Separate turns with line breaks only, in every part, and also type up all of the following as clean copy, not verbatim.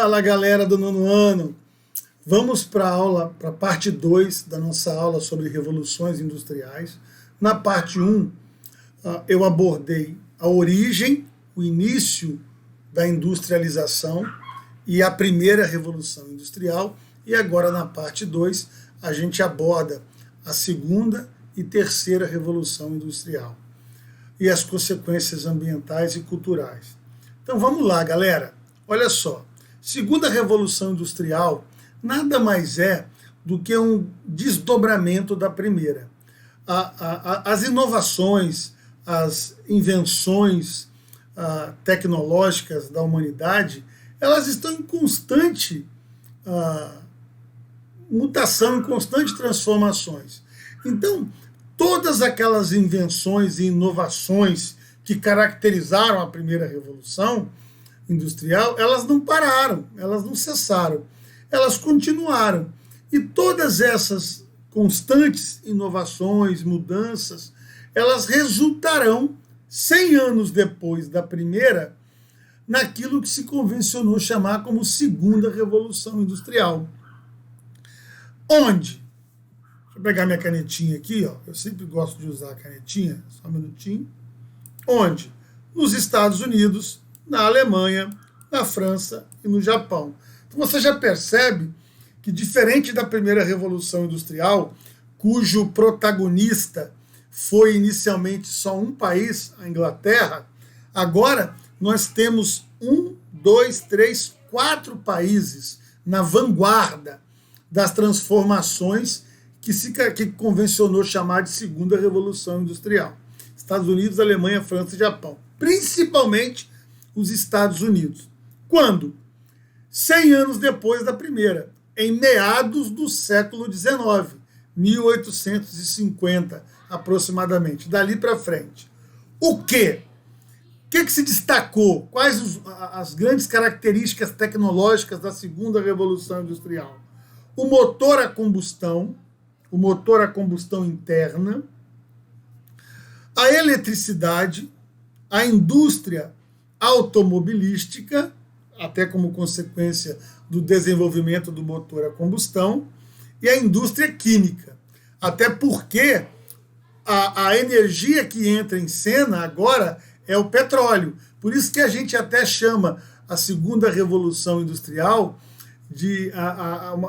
Fala, galera do nono ano! Vamos para a parte 2 da nossa aula sobre revoluções industriais. Na parte 1, eu abordei a origem, o início da industrialização e a primeira revolução industrial. E agora, na parte 2, a gente aborda a segunda e terceira revolução industrial e as consequências ambientais e culturais. Então vamos lá, galera. Olha só, segunda revolução industrial nada mais é do que um desdobramento da primeira. As inovações, as invenções tecnológicas da humanidade, elas estão em constante mutação, em constante transformações. Então, todas aquelas invenções e inovações que caracterizaram a primeira revolução industrial, elas não pararam, elas não cessaram, elas continuaram. E todas essas constantes inovações, mudanças, elas resultarão, 100 anos depois da primeira, naquilo que se convencionou chamar como segunda revolução industrial. Onde? Deixa eu pegar minha canetinha aqui, ó. Eu sempre gosto de usar a canetinha, só um minutinho. Onde? Nos Estados Unidos, na Alemanha, na França e no Japão. Então você já percebe que, diferente da primeira revolução industrial, cujo protagonista foi inicialmente só um país, a Inglaterra, agora nós temos 4 países na vanguarda das transformações que convencionou chamar de segunda revolução industrial. Estados Unidos, Alemanha, França e Japão. Principalmente os Estados Unidos. Quando? 100 anos depois da primeira, em meados do século XIX, 1850 aproximadamente, dali para frente. O quê? O que se destacou? Quais as grandes características tecnológicas da segunda revolução industrial? O motor a combustão interna, a eletricidade, a indústria automobilística, até como consequência do desenvolvimento do motor a combustão, e a indústria química. Até porque a energia que entra em cena agora é o petróleo. Por isso que a gente até chama a segunda revolução industrial de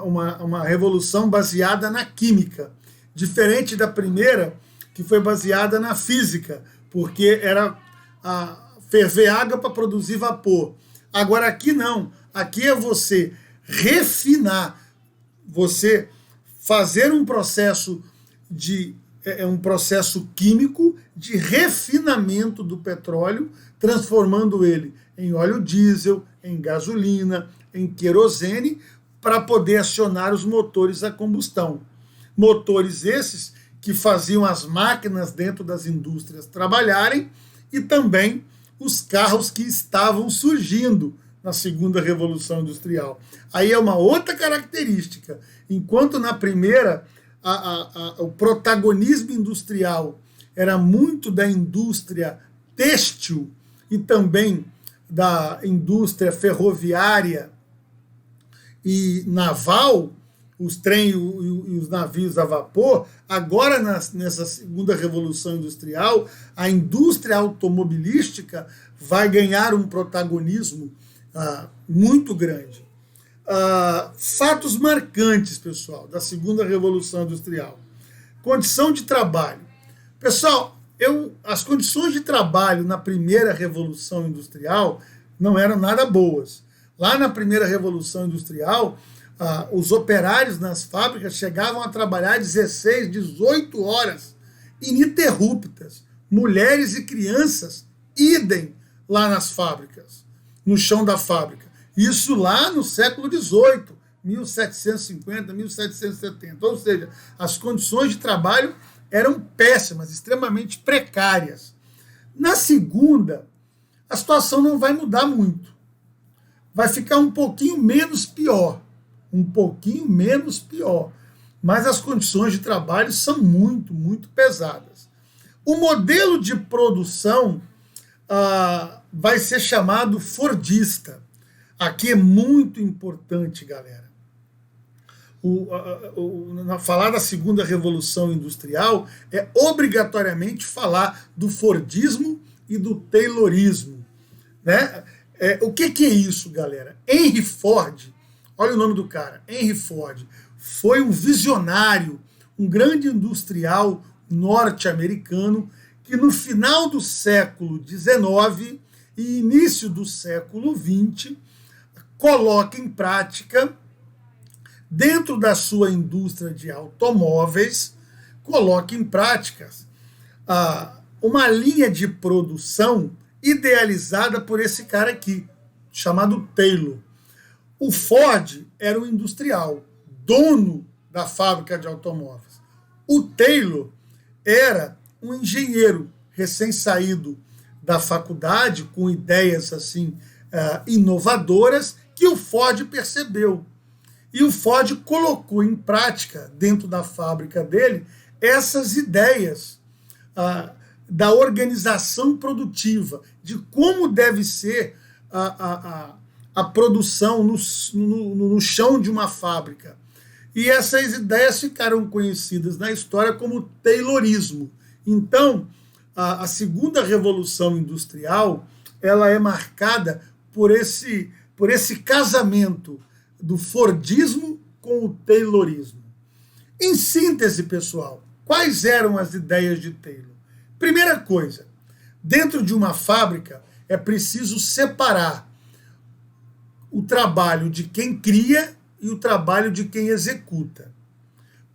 uma revolução baseada na química, diferente da primeira, que foi baseada na física, porque era ferver água para produzir vapor. Agora aqui não, aqui é você refinar, você fazer um processo químico de refinamento do petróleo, transformando ele em óleo diesel, em gasolina, em querosene, para poder acionar os motores a combustão. Motores esses que faziam as máquinas dentro das indústrias trabalharem e também os carros que estavam surgindo na segunda revolução industrial. Aí é uma outra característica. Enquanto na primeira o protagonismo industrial era muito da indústria têxtil e também da indústria ferroviária e naval, os trens e os navios a vapor, agora nessa segunda revolução industrial, a indústria automobilística vai ganhar um protagonismo muito grande. Fatos marcantes, pessoal, da segunda revolução industrial. Condição de trabalho. Pessoal, as condições de trabalho na primeira revolução industrial não eram nada boas. Lá na primeira revolução industrial, os operários nas fábricas chegavam a trabalhar 16, 18 horas ininterruptas. Mulheres e crianças, idem lá nas fábricas, no chão da fábrica. Isso lá no século XVIII, 1750, 1770. Ou seja, as condições de trabalho eram péssimas, extremamente precárias. Na segunda, a situação não vai mudar muito. Vai ficar um pouquinho menos pior. Mas as condições de trabalho são muito, muito pesadas. O modelo de produção vai ser chamado fordista. Aqui é muito importante, galera. Falar da segunda revolução industrial é obrigatoriamente falar do Fordismo e do Taylorismo, né? O que é isso, galera? Henry Ford, olha o nome do cara, Henry Ford, foi um visionário, um grande industrial norte-americano que no final do século XIX e início do século XX coloca em prática, dentro da sua indústria de automóveis, coloca em prática uma linha de produção idealizada por esse cara aqui, chamado Taylor. O Ford era um industrial, dono da fábrica de automóveis. O Taylor era um engenheiro recém-saído da faculdade, com ideias assim inovadoras, que o Ford percebeu. E o Ford colocou em prática, dentro da fábrica dele, essas ideias da organização produtiva, de como deve ser a produção no chão de uma fábrica. E essas ideias ficaram conhecidas na história como Taylorismo. Então, a segunda revolução industrial, ela é marcada por esse casamento do Fordismo com o Taylorismo. Em síntese, pessoal, quais eram as ideias de Taylor? Primeira coisa, dentro de uma fábrica é preciso separar o trabalho de quem cria e o trabalho de quem executa.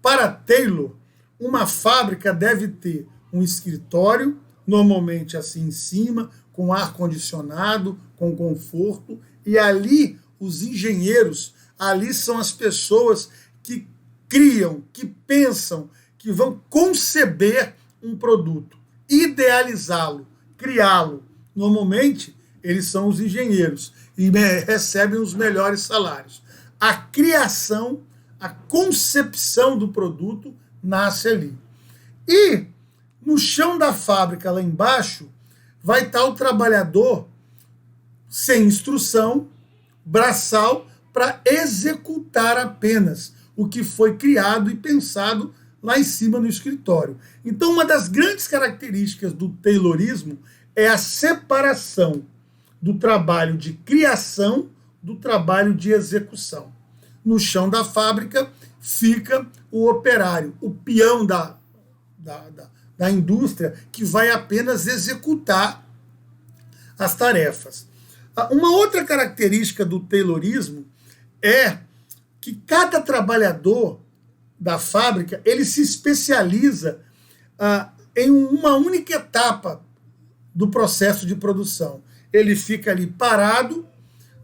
Para Taylor, uma fábrica deve ter um escritório, normalmente assim em cima, com ar-condicionado, com conforto, e ali os engenheiros, ali são as pessoas que criam, que pensam, que vão conceber um produto, idealizá-lo, criá-lo. Normalmente, eles são os engenheiros e recebem os melhores salários. A criação, a concepção do produto nasce ali. E no chão da fábrica, lá embaixo, vai estar o trabalhador sem instrução, braçal, para executar apenas o que foi criado e pensado lá em cima no escritório. Então, uma das grandes características do Taylorismo é a separação do trabalho de criação do trabalho de execução. No chão da fábrica fica o operário, o peão da indústria, que vai apenas executar as tarefas. Uma outra característica do Taylorismo é que cada trabalhador da fábrica ele se especializa em uma única etapa do processo de produção. Ele fica ali parado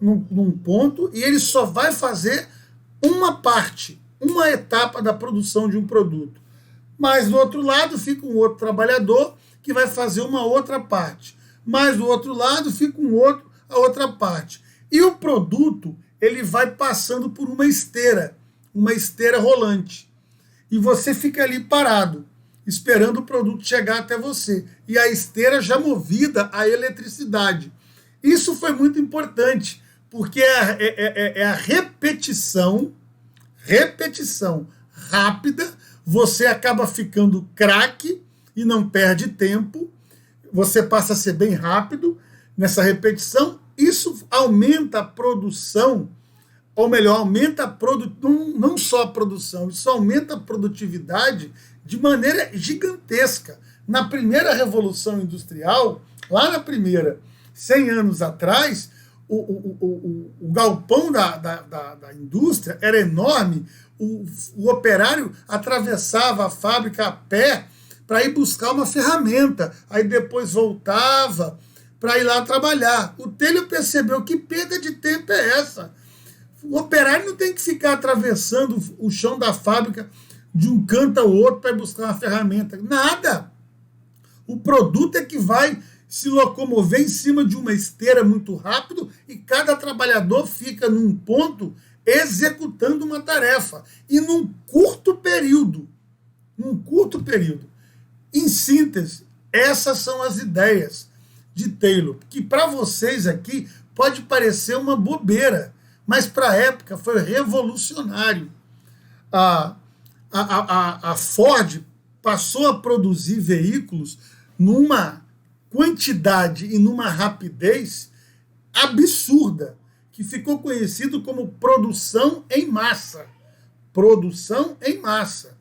num ponto e ele só vai fazer uma parte, uma etapa da produção de um produto. Mas do outro lado fica um outro trabalhador que vai fazer uma outra parte. Mas do outro lado fica a outra parte. E o produto ele vai passando por uma esteira rolante. E você fica ali parado, esperando o produto chegar até você. E a esteira já movida a eletricidade. Isso foi muito importante, porque é a repetição rápida, você acaba ficando craque e não perde tempo, você passa a ser bem rápido nessa repetição. Isso aumenta a produção, ou melhor, não só a produção, isso aumenta a produtividade de maneira gigantesca. Na primeira Revolução Industrial, lá na primeira, 100 anos atrás, o galpão da indústria era enorme, o operário atravessava a fábrica a pé para ir buscar uma ferramenta, aí depois voltava para ir lá trabalhar. O Taylor percebeu que perda de tempo é essa. O operário não tem que ficar atravessando o chão da fábrica de um canto ao outro para ir buscar uma ferramenta. Nada! O produto é que vai se locomover em cima de uma esteira muito rápido e cada trabalhador fica num ponto executando uma tarefa. E num curto período. Em síntese, essas são as ideias de Taylor, que para vocês aqui pode parecer uma bobeira, mas para a época foi revolucionário. A Ford passou a produzir veículos numa quantidade e numa rapidez absurda, que ficou conhecido como produção em massa. Produção em massa.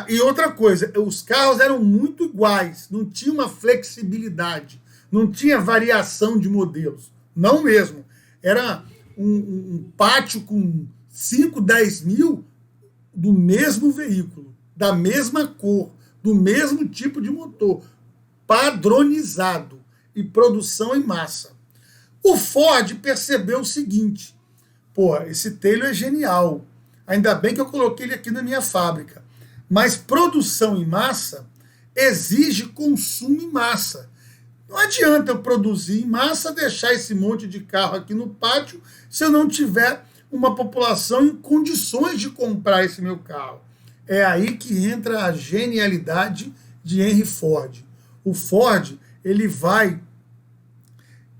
E outra coisa, os carros eram muito iguais, não tinha uma flexibilidade, não tinha variação de modelos. Não mesmo. Era um pátio com 5, 10 mil do mesmo veículo, da mesma cor, do mesmo tipo de motor, padronizado e produção em massa. O Ford percebeu o seguinte: pô, esse Taylor é genial, ainda bem que eu coloquei ele aqui na minha fábrica, mas produção em massa exige consumo em massa. Não adianta eu produzir em massa, deixar esse monte de carro aqui no pátio, se eu não tiver uma população em condições de comprar esse meu carro. É aí que entra a genialidade de Henry Ford. O Ford, ele vai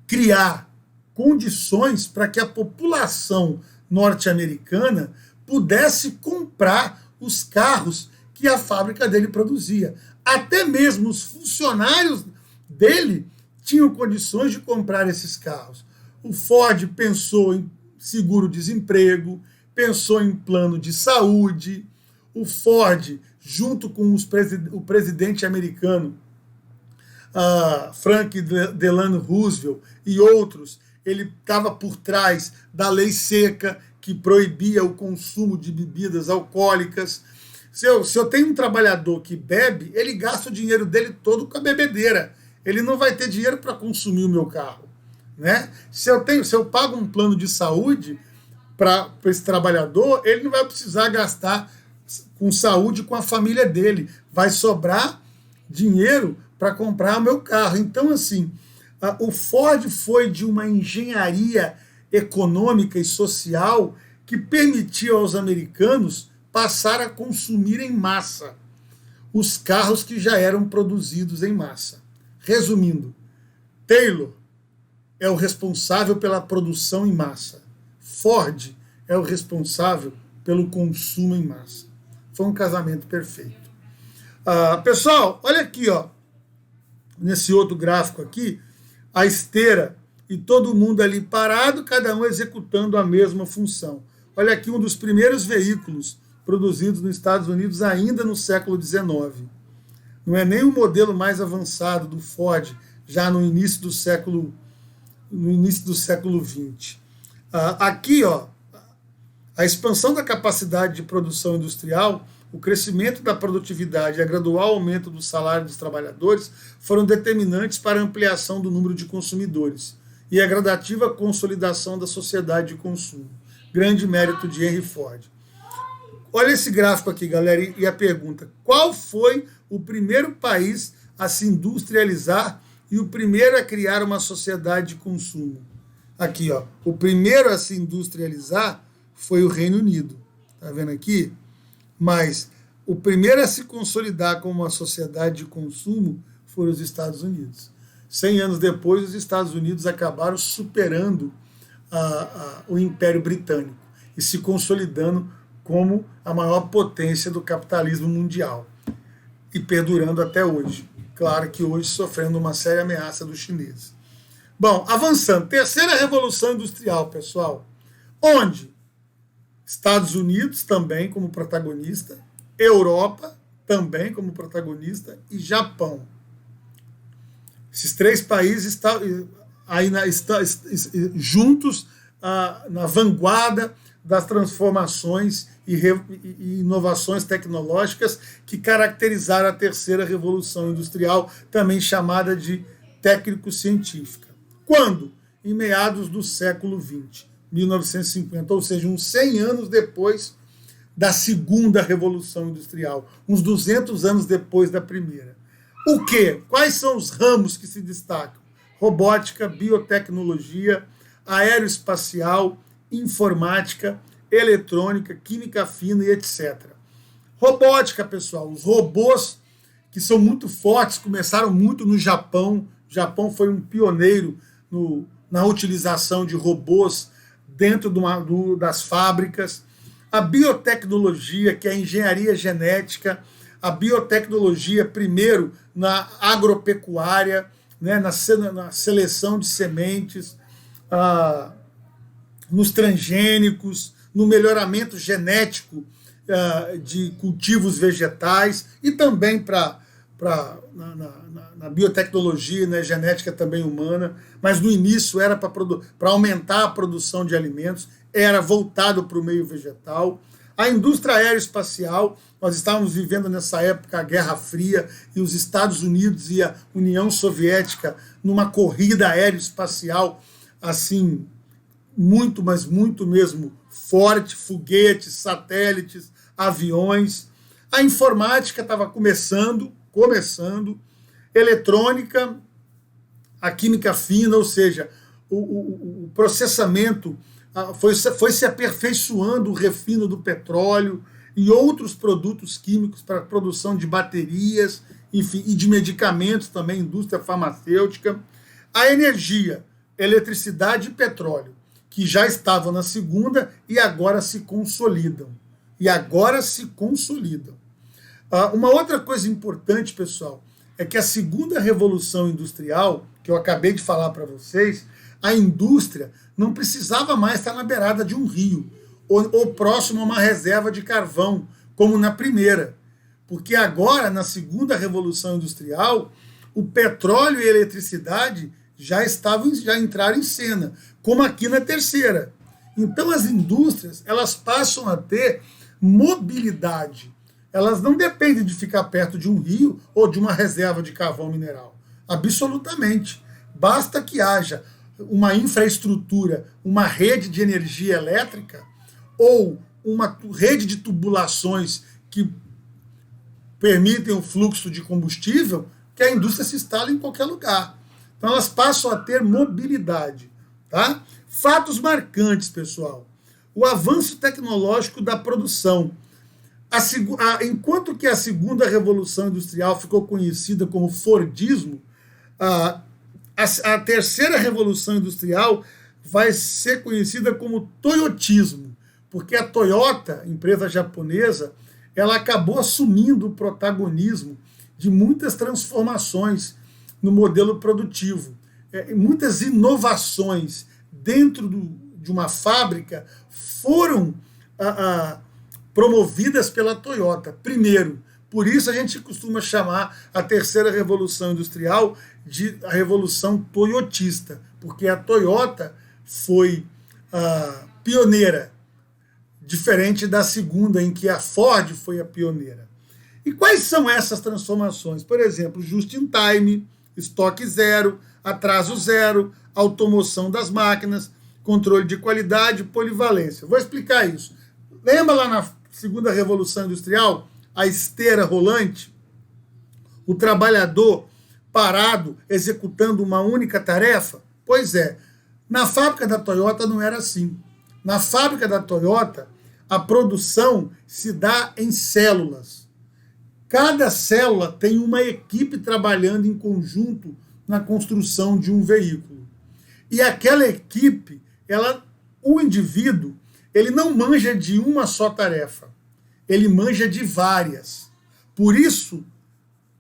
criar condições para que a população norte-americana pudesse comprar os carros que a fábrica dele produzia. Até mesmo os funcionários dele tinham condições de comprar esses carros. O Ford pensou em seguro-desemprego, pensou em plano de saúde. O Ford, junto com o presidente americano Franklin Delano Roosevelt e outros, ele estava por trás da lei seca, que proibia o consumo de bebidas alcoólicas. Se eu tenho um trabalhador que bebe, ele gasta o dinheiro dele todo com a bebedeira. Ele não vai ter dinheiro para consumir o meu carro. Né? Se eu pago um plano de saúde para esse trabalhador, ele não vai precisar gastar com saúde com a família dele. Vai sobrar dinheiro para comprar o meu carro. Então, assim, o Ford foi de uma engenharia econômica e social que permitia aos americanos passar a consumir em massa os carros que já eram produzidos em massa. Resumindo, Taylor é o responsável pela produção em massa. Ford é o responsável pelo consumo em massa. Foi um casamento perfeito. Pessoal, olha aqui, ó, nesse outro gráfico aqui, a esteira e todo mundo ali parado, cada um executando a mesma função. Olha aqui um dos primeiros veículos produzidos nos Estados Unidos ainda no século XIX. Não é nem o modelo mais avançado do Ford, já no início do século XX. Aqui, ó, a expansão da capacidade de produção industrial, o crescimento da produtividade e a gradual aumento do salário dos trabalhadores foram determinantes para a ampliação do número de consumidores e a gradativa consolidação da sociedade de consumo. Grande mérito de Henry Ford. Olha esse gráfico aqui, galera, e a pergunta: qual foi o primeiro país a se industrializar e o primeiro a criar uma sociedade de consumo? Aqui, ó, o primeiro a se industrializar foi o Reino Unido. Tá vendo aqui? Mas o primeiro a se consolidar como uma sociedade de consumo foram os Estados Unidos. 100 anos depois, os Estados Unidos acabaram superando o Império Britânico e se consolidando como a maior potência do capitalismo mundial e perdurando até hoje. Claro que hoje sofrendo uma séria ameaça dos chineses. Bom, avançando. Terceira revolução industrial, pessoal. Onde? Estados Unidos também como protagonista, Europa também como protagonista e Japão. Esses três países estão juntos na vanguarda das transformações e inovações tecnológicas que caracterizaram a terceira revolução industrial, também chamada de técnico-científica. Quando? Em meados do século XX, 1950, ou seja, uns 100 anos depois da segunda revolução industrial, uns 200 anos depois da primeira. O quê? Quais são os ramos que se destacam? Robótica, biotecnologia, aeroespacial, informática, eletrônica, química fina e etc. Robótica, pessoal, os robôs que são muito fortes, começaram muito no Japão. O Japão foi um pioneiro na utilização de robôs dentro das fábricas, a biotecnologia, que é a engenharia genética, a biotecnologia, primeiro, na agropecuária, né, na seleção de sementes, nos transgênicos, no melhoramento genético de cultivos vegetais e também na biotecnologia, na genética também humana, mas no início era para aumentar a produção de alimentos, era voltado para o meio vegetal. A indústria aeroespacial, nós estávamos vivendo nessa época a Guerra Fria e os Estados Unidos e a União Soviética numa corrida aeroespacial assim, muito, mas muito mesmo forte, foguetes, satélites, aviões. A informática estava começando, eletrônica, a química fina, ou seja, o processamento foi se aperfeiçoando, o refino do petróleo e outros produtos químicos para a produção de baterias, enfim, e de medicamentos também, indústria farmacêutica. A energia, eletricidade e petróleo, que já estavam na segunda e agora se consolidam. Uma outra coisa importante, pessoal, é que a segunda revolução industrial, que eu acabei de falar para vocês, a indústria não precisava mais estar na beirada de um rio ou próximo a uma reserva de carvão, como na primeira. Porque agora, na segunda revolução industrial, o petróleo e a eletricidade já entraram em cena, como aqui na terceira. Então as indústrias, elas passam a ter mobilidade. Elas não dependem de ficar perto de um rio ou de uma reserva de carvão mineral. Absolutamente. Basta que haja uma infraestrutura, uma rede de energia elétrica ou uma rede de tubulações que permitem o fluxo de combustível, que a indústria se instala em qualquer lugar. Então elas passam a ter mobilidade. Tá? Fatos marcantes, pessoal. O avanço tecnológico da produção. Enquanto que a segunda revolução industrial ficou conhecida como Fordismo, a terceira revolução industrial vai ser conhecida como Toyotismo, porque a Toyota, empresa japonesa, ela acabou assumindo o protagonismo de muitas transformações no modelo produtivo. Muitas inovações dentro de uma fábrica foram promovidas pela Toyota. Primeiro, por isso a gente costuma chamar a terceira revolução industrial de a revolução toyotista, porque a Toyota foi pioneira, diferente da segunda, em que a Ford foi a pioneira. E quais são essas transformações? Por exemplo, just in time, estoque zero, atraso zero, automoção das máquinas, controle de qualidade, polivalência. Vou explicar isso. Lembra lá na segunda revolução industrial, a esteira rolante? O trabalhador parado, executando uma única tarefa? Pois é, na fábrica da Toyota não era assim. Na fábrica da Toyota, a produção se dá em células. Cada célula tem uma equipe trabalhando em conjunto na construção de um veículo. E aquela equipe, o indivíduo, ele não manja de uma só tarefa, ele manja de várias. Por isso,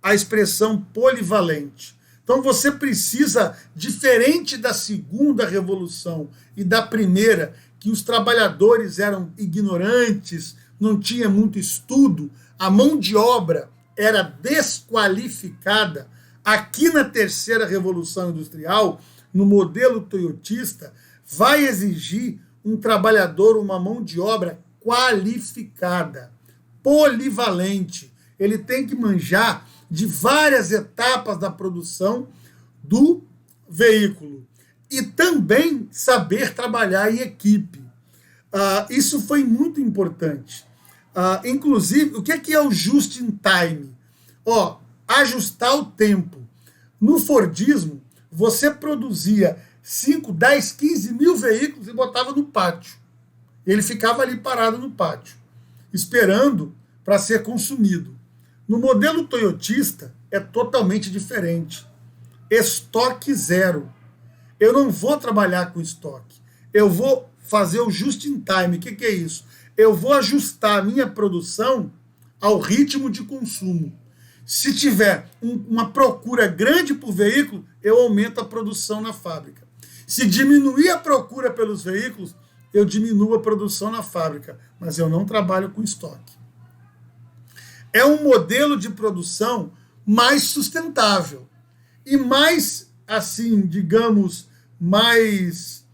a expressão polivalente. Então você precisa, diferente da segunda revolução e da primeira, que os trabalhadores eram ignorantes, não tinha muito estudo, a mão de obra era desqualificada. Aqui na terceira revolução industrial, no modelo toyotista, vai exigir um trabalhador, uma mão de obra qualificada, polivalente. Ele tem que manjar de várias etapas da produção do veículo e também saber trabalhar em equipe. Isso foi muito importante. Inclusive, o que é o just in time? Ajustar o tempo. No Fordismo, você produzia 5, 10, 15 mil veículos e botava no pátio. Ele ficava ali parado no pátio, esperando para ser consumido. No modelo toyotista, é totalmente diferente. Estoque zero. eu não vou trabalhar com estoque. Eu vou fazer o just in time. O que é isso? Eu vou ajustar a minha produção ao ritmo de consumo. Se tiver uma procura grande por veículo, eu aumento a produção na fábrica. Se diminuir a procura pelos veículos, eu diminuo a produção na fábrica, mas eu não trabalho com estoque. É um modelo de produção mais sustentável e mais, assim, digamos, mais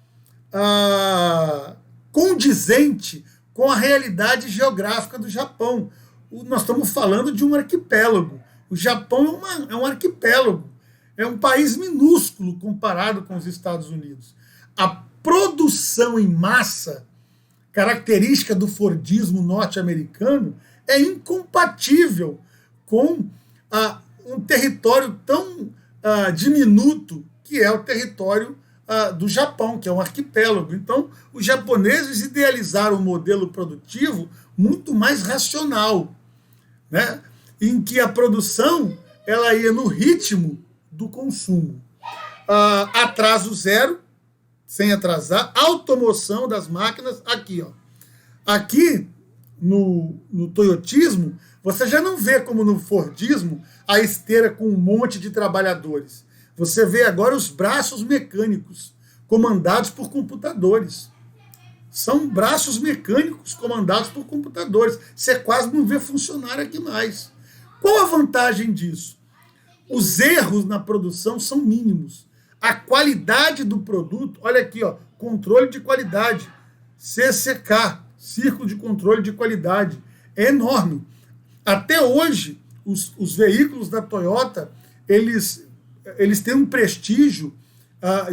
condizente com a realidade geográfica do Japão. Nós estamos falando de um arquipélago. O Japão é um arquipélago. É um país minúsculo comparado com os Estados Unidos. A produção em massa, característica do fordismo norte-americano, é incompatível com um território tão diminuto que é o território do Japão, que é um arquipélago. Então, os japoneses idealizaram um modelo produtivo muito mais racional, né? Em que a produção ela ia no ritmo do consumo. Atraso zero, sem atrasar, automoção das máquinas, aqui, ó. Aqui, no toyotismo, você já não vê como no fordismo a esteira com um monte de trabalhadores. Você vê agora os braços mecânicos comandados por computadores. São braços mecânicos comandados por computadores. Você quase não vê funcionário aqui mais. Qual a vantagem disso? Os erros na produção são mínimos. A qualidade do produto, olha aqui, ó, controle de qualidade, CCK, Círculo de Controle de Qualidade, é enorme. Até hoje, os veículos da Toyota, eles têm um prestígio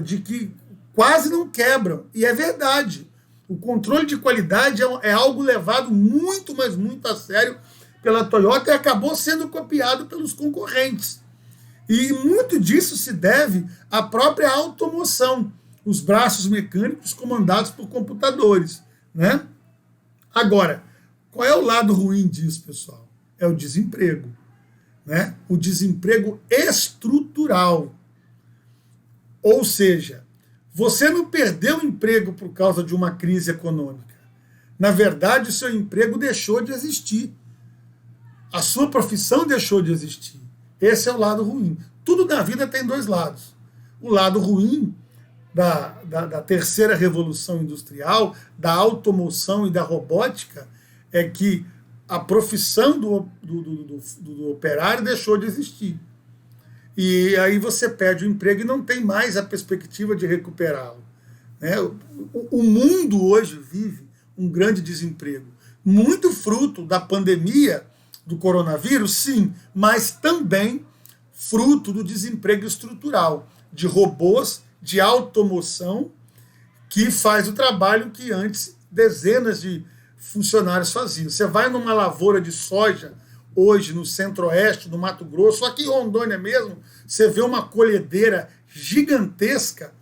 de que quase não quebram. E é verdade. O controle de qualidade é algo levado muito, mas muito a sério pela Toyota e acabou sendo copiado pelos concorrentes. E muito disso se deve à própria automoção, os braços mecânicos comandados por computadores, né? Agora, qual é o lado ruim disso, pessoal? É o desemprego, né? O desemprego estrutural. Ou seja, você não perdeu o emprego por causa de uma crise econômica. Na verdade, o seu emprego deixou de existir. A sua profissão deixou de existir. Esse é o lado ruim. Tudo na vida tem dois lados. O lado ruim da terceira revolução industrial, da automoção e da robótica, é que a profissão do operário deixou de existir. E aí você perde o emprego e não tem mais a perspectiva de recuperá-lo, né? O mundo hoje vive um grande desemprego. Muito fruto da pandemia do coronavírus, sim, mas também fruto do desemprego estrutural, de robôs, de automoção, que faz o trabalho que antes dezenas de funcionários faziam. Você vai numa lavoura de soja, hoje no centro-oeste, no Mato Grosso, aqui em Rondônia mesmo, você vê uma colhedeira gigantesca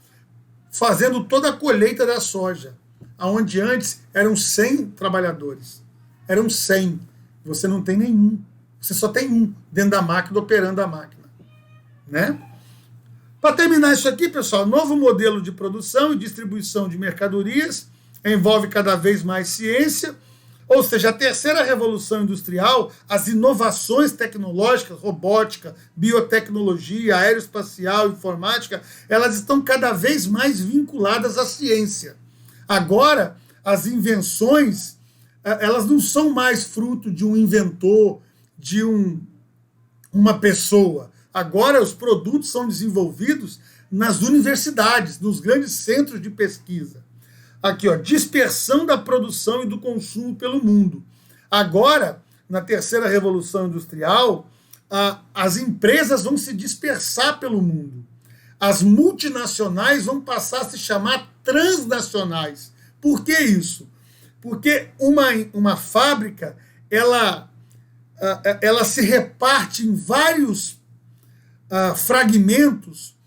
fazendo toda a colheita da soja, onde antes eram 100 trabalhadores. Eram 100. Você não tem nenhum. Você só tem um dentro da máquina, operando a máquina, né? Para terminar isso aqui, pessoal, novo modelo de produção e distribuição de mercadorias envolve cada vez mais ciência, ou seja, a terceira revolução industrial, as inovações tecnológicas, robótica, biotecnologia, aeroespacial, informática, elas estão cada vez mais vinculadas à ciência. Agora, as invenções, elas não são mais fruto de um inventor, de uma pessoa. Agora, os produtos são desenvolvidos nas universidades, nos grandes centros de pesquisa. Aqui, ó, dispersão da produção e do consumo pelo mundo. Agora, na terceira revolução industrial, as empresas vão se dispersar pelo mundo. As multinacionais vão passar a se chamar transnacionais. Por que isso? Porque uma fábrica, ela se reparte em vários fragmentos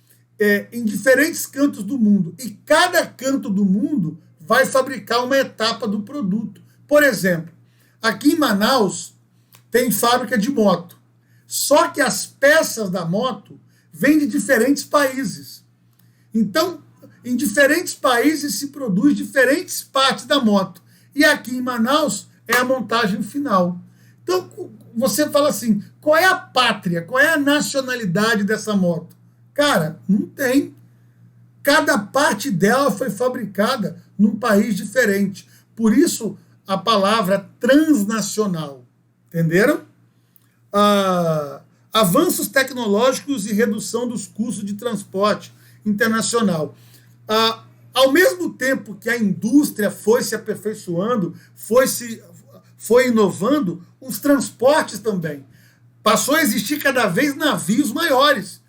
em diferentes cantos do mundo. E cada canto do mundo vai fabricar uma etapa do produto. Por exemplo, aqui em Manaus tem fábrica de moto. Só que as peças da moto vêm de diferentes países. Então, em diferentes países se produz diferentes partes da moto. E aqui em Manaus é a montagem final. Então, você fala assim, qual é a pátria, qual é a nacionalidade dessa moto? Cara, não tem. Cada parte dela foi fabricada num país diferente. Por isso, a palavra transnacional. Entenderam? Avanços tecnológicos e redução dos custos de transporte internacional. Ao mesmo tempo que a indústria foi se aperfeiçoando, foi inovando, os transportes também. Passou a existir cada vez navios maiores,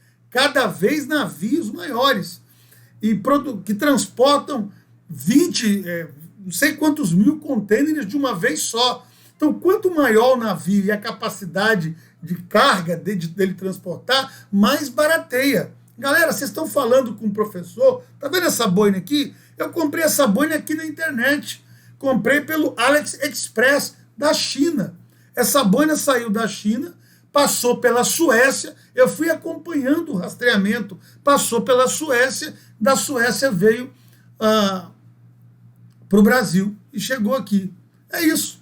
e que transportam 20, não sei quantos mil contêineres de uma vez só. Então, quanto maior o navio e a capacidade de carga dele transportar, mais barateia. Galera, vocês estão falando com o professor, tá vendo essa boina aqui? Eu comprei essa boina aqui na internet. Comprei pelo AliExpress da China. Essa boina saiu da China, passou pela Suécia, eu fui acompanhando o rastreamento, passou pela Suécia, da Suécia veio para o Brasil e chegou aqui. É isso.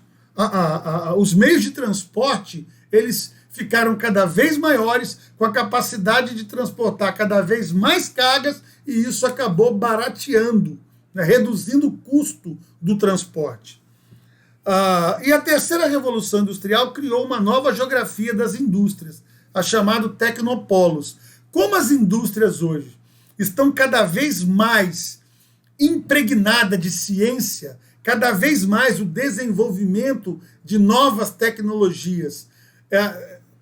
Os meios de transporte, eles ficaram cada vez maiores, com a capacidade de transportar cada vez mais cargas, e isso acabou barateando, né, reduzindo o custo do transporte. E a terceira revolução industrial criou uma nova geografia das indústrias, a chamada tecnopolos. Como as indústrias hoje estão cada vez mais impregnadas de ciência, cada vez mais o desenvolvimento de novas tecnologias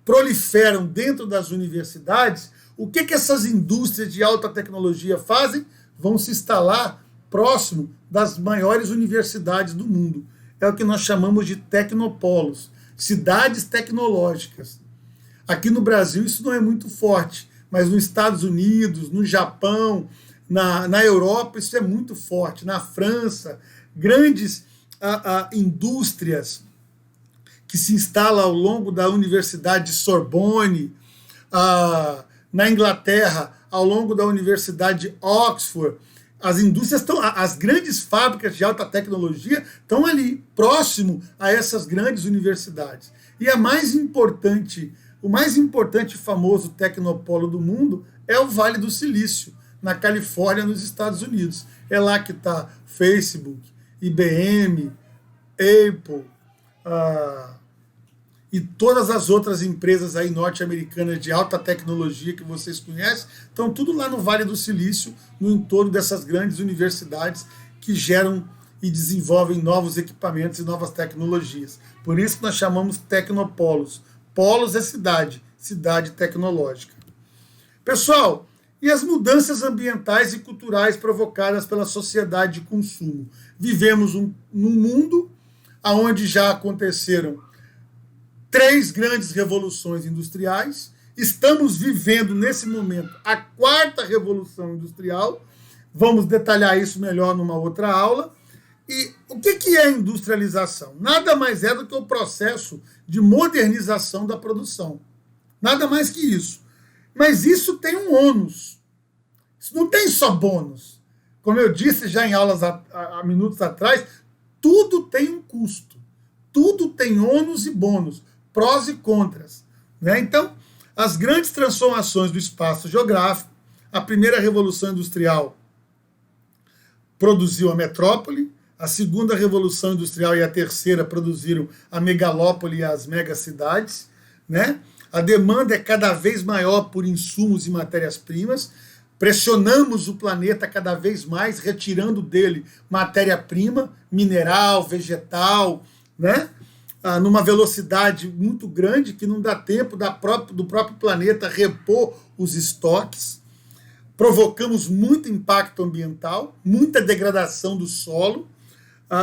proliferam dentro das universidades, o que essas indústrias de alta tecnologia fazem? Vão se instalar próximo das maiores universidades do mundo. É o que nós chamamos de tecnopolos, cidades tecnológicas. Aqui no Brasil isso não é muito forte, mas nos Estados Unidos, no Japão, na Europa isso é muito forte. Na França, grandes indústrias que se instalam ao longo da Universidade de Sorbonne, na Inglaterra, ao longo da Universidade de Oxford. As indústrias as grandes fábricas de alta tecnologia estão ali, próximo a essas grandes universidades. E o mais importante e famoso tecnopolo do mundo é o Vale do Silício, na Califórnia, nos Estados Unidos. É lá que está Facebook, IBM, Apple, e todas as outras empresas aí norte-americanas de alta tecnologia que vocês conhecem, estão tudo lá no Vale do Silício, no entorno dessas grandes universidades que geram e desenvolvem novos equipamentos e novas tecnologias. Por isso que nós chamamos tecnopolos. Polos é cidade, cidade tecnológica. Pessoal, e as mudanças ambientais e culturais provocadas pela sociedade de consumo? Vivemos num mundo onde já aconteceram 3 grandes revoluções industriais. Estamos vivendo, nesse momento, a 4ª revolução industrial. Vamos detalhar isso melhor numa outra aula. E o que é a industrialização? Nada mais é do que o processo de modernização da produção. Nada mais que isso. Mas isso tem um ônus. Isso não tem só bônus. Como eu disse já em aulas há minutos atrás, tudo tem um custo. Tudo tem ônus e bônus, prós e contras. Né? Então, as grandes transformações do espaço geográfico, a primeira revolução industrial produziu a metrópole, a segunda revolução industrial e a terceira produziram a megalópole e as megacidades. Né? A demanda é cada vez maior por insumos e matérias-primas, pressionamos o planeta cada vez mais, retirando dele matéria-prima, mineral, vegetal, né? Numa velocidade muito grande, que não dá tempo do próprio planeta repor os estoques. Provocamos muito impacto ambiental, muita degradação do solo,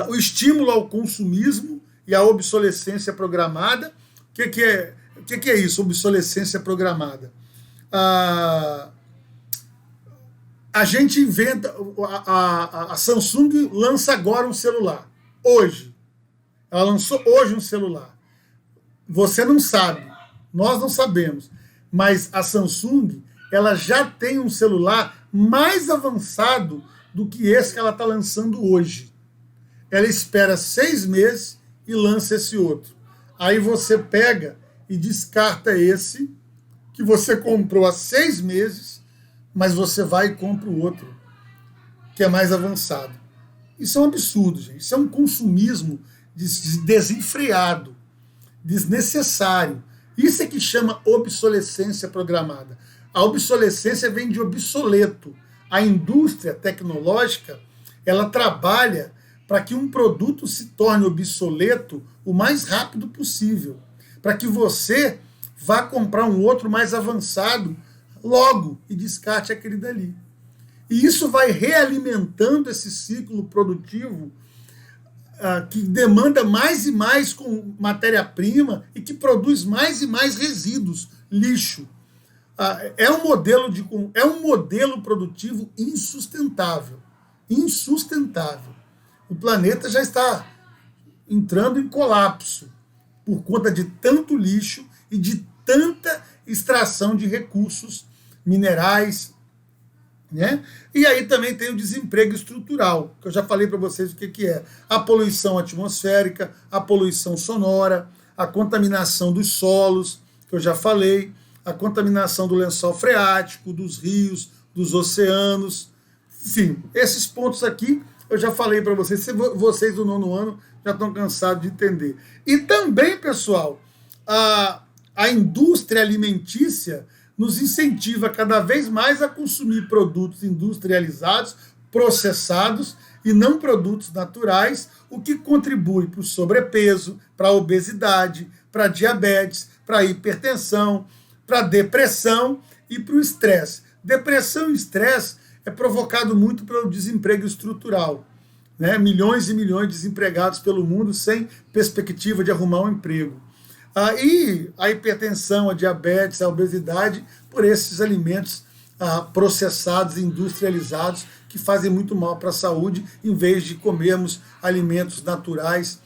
o estímulo ao consumismo e à obsolescência programada. O que é isso, obsolescência programada? A gente inventa, a Samsung lança agora um celular, hoje. Ela lançou hoje um celular. Você não sabe, nós não sabemos, mas a Samsung ela já tem um celular mais avançado do que esse que ela está lançando hoje. Ela espera 6 meses e lança esse outro. Aí você pega e descarta esse que você comprou há 6 meses, mas você vai e compra o outro, que é mais avançado. Isso é um absurdo, gente. Isso é um consumismo desenfreado, desnecessário. Isso é que chama obsolescência programada. A obsolescência vem de obsoleto. A indústria tecnológica, ela trabalha para que um produto se torne obsoleto o mais rápido possível, para que você vá comprar um outro mais avançado logo e descarte aquele dali. E isso vai realimentando esse ciclo produtivo que demanda mais e mais com matéria-prima e que produz mais e mais resíduos, lixo. É um modelo produtivo insustentável. Insustentável. O planeta já está entrando em colapso por conta de tanto lixo e de tanta extração de recursos minerais, né? E aí também tem o desemprego estrutural, que eu já falei para vocês o que é. A poluição atmosférica, a poluição sonora, a contaminação dos solos, que eu já falei, a contaminação do lençol freático, dos rios, dos oceanos. Enfim, esses pontos aqui eu já falei para vocês. Vocês do 9º ano já estão cansados de entender. E também, pessoal, a indústria alimentícia nos incentiva cada vez mais a consumir produtos industrializados, processados e não produtos naturais, o que contribui para o sobrepeso, para a obesidade, para a diabetes, para a hipertensão, para a depressão e para o estresse. Depressão e estresse é provocado muito pelo desemprego estrutural, né? Milhões e milhões de desempregados pelo mundo sem perspectiva de arrumar um emprego. E a hipertensão, a diabetes, a obesidade, por esses alimentos processados, industrializados, que fazem muito mal para a saúde, em vez de comermos alimentos naturais,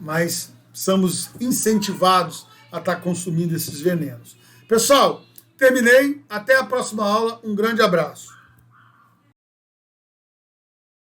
mas somos incentivados a estar consumindo esses venenos. Pessoal, terminei. Até a próxima aula. Um grande abraço.